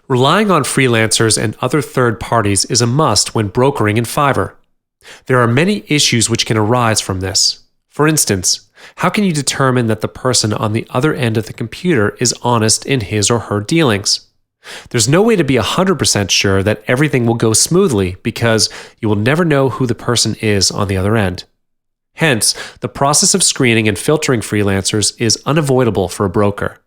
Relying on freelancers and other third parties is a must when brokering in Fiverr. There are many issues which can arise from this. For instance, how can you determine that the person on the other end of the computer is honest in his or her dealings? There's no way to be 100% sure that everything will go smoothly because you will never know who the person is on the other end. Hence, the process of screening and filtering freelancers is unavoidable for a broker.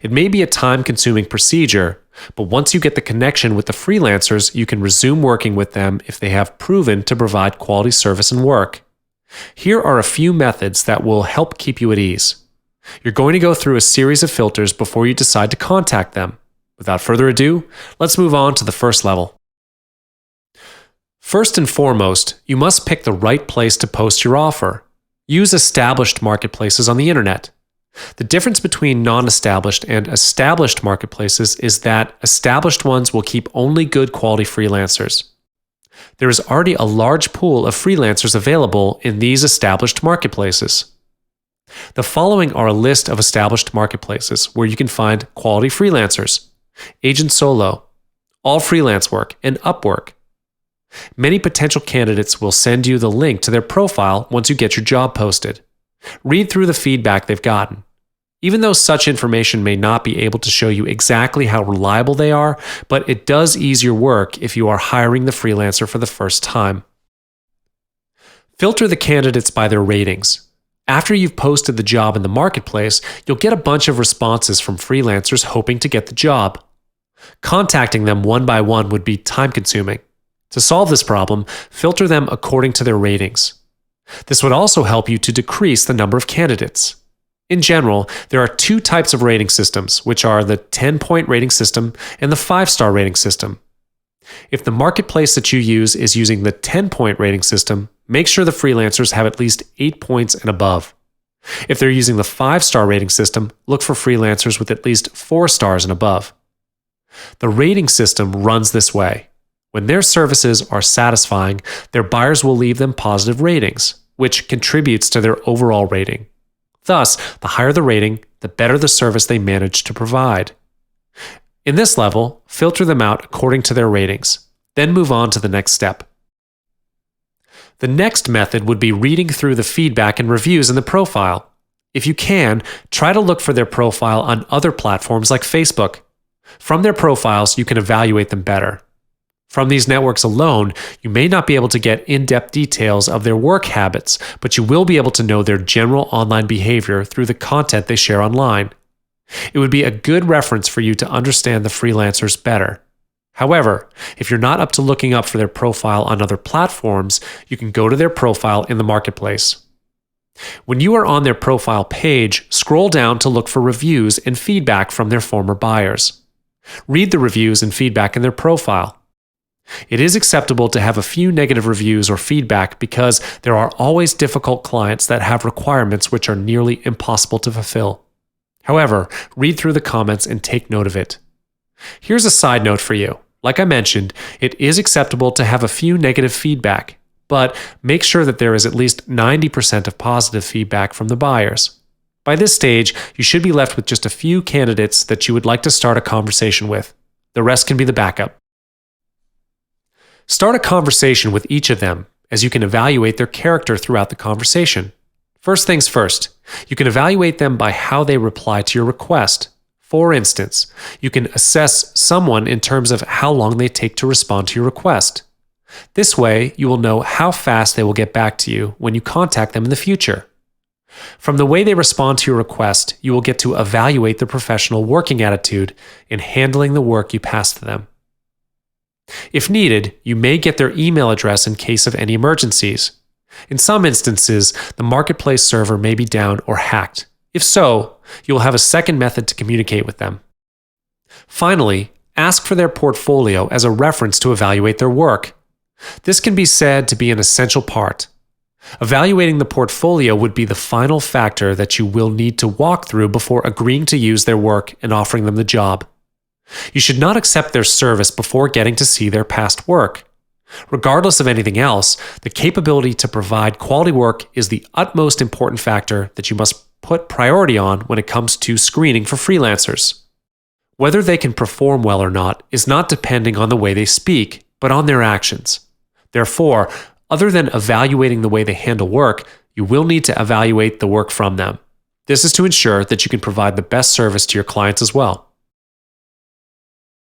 It may be a time-consuming procedure, but once you get the connection with the freelancers, you can resume working with them if they have proven to provide quality service and work. Here are a few methods that will help keep you at ease. You're going to go through a series of filters before you decide to contact them. Without further ado, let's move on to the first level. First and foremost, you must pick the right place to post your offer. Use established marketplaces on the internet. The difference between non-established and established marketplaces is that established ones will keep only good quality freelancers. There is already a large pool of freelancers available in these established marketplaces. The following are a list of established marketplaces where you can find quality freelancers: Agent Solo, All Freelance Work, and Upwork. Many potential candidates will send you the link to their profile once you get your job posted. Read through the feedback they've gotten. Even though such information may not be able to show you exactly how reliable they are, but it does ease your work if you are hiring the freelancer for the first time. Filter the candidates by their ratings. After you've posted the job in the marketplace, you'll get a bunch of responses from freelancers hoping to get the job. Contacting them one by one would be time-consuming. To solve this problem, filter them according to their ratings. This would also help you to decrease the number of candidates. In general, there are two types of rating systems, which are the 10-point rating system and the 5-star rating system. If the marketplace that you use is using the 10-point rating system, make sure the freelancers have at least 8 points and above. If they're using the 5-star rating system, look for freelancers with at least 4 stars and above. The rating system runs this way. When their services are satisfying, their buyers will leave them positive ratings, which contributes to their overall rating. Thus, the higher the rating, the better the service they manage to provide. In this level, filter them out according to their ratings, then move on to the next step. The next method would be reading through the feedback and reviews in the profile. If you can, try to look for their profile on other platforms like Facebook. From their profiles, you can evaluate them better. From these networks alone, you may not be able to get in-depth details of their work habits, but you will be able to know their general online behavior through the content they share online. It would be a good reference for you to understand the freelancers better. However, if you're not up to looking up for their profile on other platforms, you can go to their profile in the marketplace. When you are on their profile page, scroll down to look for reviews and feedback from their former buyers. Read the reviews and feedback in their profile. It is acceptable to have a few negative reviews or feedback because there are always difficult clients that have requirements which are nearly impossible to fulfill. However, read through the comments and take note of it. Here's a side note for you. Like I mentioned, it is acceptable to have a few negative feedback, but make sure that there is at least 90% of positive feedback from the buyers. By this stage, you should be left with just a few candidates that you would like to start a conversation with. The rest can be the backup. Start a conversation with each of them, as you can evaluate their character throughout the conversation. First things first, you can evaluate them by how they reply to your request. For instance, you can assess someone in terms of how long they take to respond to your request. This way, you will know how fast they will get back to you when you contact them in the future. From the way they respond to your request, you will get to evaluate their professional working attitude in handling the work you pass to them. If needed, you may get their email address in case of any emergencies. In some instances, the marketplace server may be down or hacked. If so, you will have a second method to communicate with them. Finally, ask for their portfolio as a reference to evaluate their work. This can be said to be an essential part. Evaluating the portfolio would be the final factor that you will need to walk through before agreeing to use their work and offering them the job. You should not accept their service before getting to see their past work. Regardless of anything else, the capability to provide quality work is the utmost important factor that you must put priority on when it comes to screening for freelancers. Whether they can perform well or not is not depending on the way they speak, but on their actions. Therefore, other than evaluating the way they handle work, you will need to evaluate the work from them. This is to ensure that you can provide the best service to your clients as well.